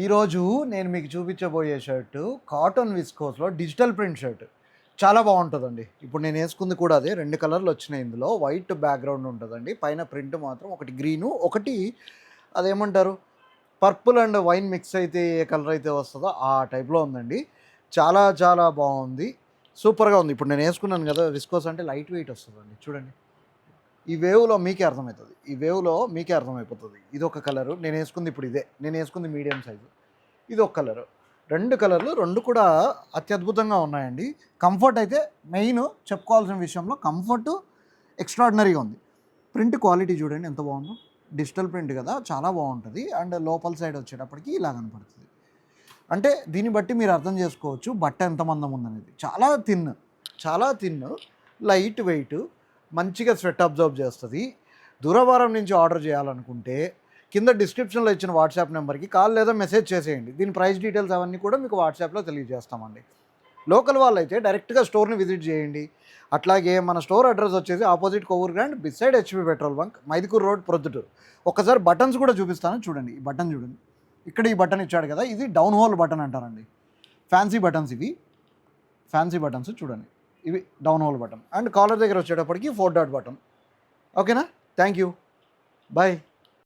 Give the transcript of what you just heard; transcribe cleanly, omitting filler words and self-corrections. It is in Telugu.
ఈరోజు నేను మీకు చూపించబోయే షర్టు కాటన్ విస్కోస్లో డిజిటల్ ప్రింట్ షర్ట్ చాలా బాగుంటుందండి. ఇప్పుడు నేను వేసుకుంది కూడా అదే. 2 కలర్లు వచ్చినాయి ఇందులో. వైట్ బ్యాక్గ్రౌండ్ ఉంటుందండి, పైన ప్రింట్ మాత్రం ఒకటి గ్రీను, ఒకటి అదేమంటారు పర్పుల్ అండ్ వైన్ మిక్స్ అయితే ఏ కలర్ అయితే వస్తుందో ఆ టైప్లో ఉందండి. చాలా చాలా బాగుంది, సూపర్గా ఉంది. ఇప్పుడు నేను వేసుకున్నాను కదా, విస్కోస్ అంటే లైట్ వెయిట్ వస్తుందండి. చూడండి, ఈ వేవ్లో మీకే అర్థమవుతుంది, ఈ వేవ్లో మీకే అర్థమైపోతుంది. ఇది ఒక కలరు, నేను వేసుకుంది ఇప్పుడు ఇదే. నేను వేసుకుంది మీడియం సైజు, ఇది ఒక కలరు. 2 కలర్లు, 2 కూడా అత్యద్భుతంగా ఉన్నాయండి. కంఫర్ట్ అయితే మెయిన్ చెప్పుకోవాల్సిన విషయంలో కంఫర్ట్ ఎక్స్ట్రాడినరీగా ఉంది. ప్రింట్ క్వాలిటీ చూడండి ఎంత బాగుందో. డిజిటల్ ప్రింట్ కదా, చాలా బాగుంటుంది. అండ్ లోపల సైడ్ వచ్చేటప్పటికి ఇలా కనపడుతుంది. అంటే దీన్ని బట్టి మీరు అర్థం చేసుకోవచ్చు బట్ట ఎంత మందం ఉందనేది. చాలా థిన్, లైట్ వెయిట్, మంచిగా స్వెట్ అబ్జర్వ్ చేస్తుంది. దూరభారం నుంచి ఆర్డర్ చేయాలనుకుంటే కింద డిస్క్రిప్షన్లో ఇచ్చిన వాట్సాప్ నెంబర్కి కాల్ లేదా మెసేజ్ చేసేయండి. దీని ప్రైస్ డీటెయిల్స్ అవన్నీ కూడా మీకు వాట్సాప్లో తెలియజేస్తామండి. లోకల్ వాళ్ళైతే డైరెక్ట్గా స్టోర్ని విజిట్ చేయండి. అట్లాగే మన స్టోర్ అడ్రస్ వచ్చేసి opposite Kovvur grand beside HP petrol bunk, Mydukur road, Proddatur. ఒకసారి బటన్స్ కూడా చూపిస్తాను చూడండి. ఈ బటన్ చూడండి, ఇక్కడ ఈ బటన్ ఇచ్చాడు కదా, ఇది డౌన్ హోల్ బటన్ అంటారండి. ఫ్యాన్సీ బటన్స్ ఇవి, ఫ్యాన్సీ బటన్స్ చూడండి. ఇవి down hole button. And collar దగ్గర వచ్చేటప్పటికి 4 డాట్ బటన్. ఓకేనా? Thank you, bye.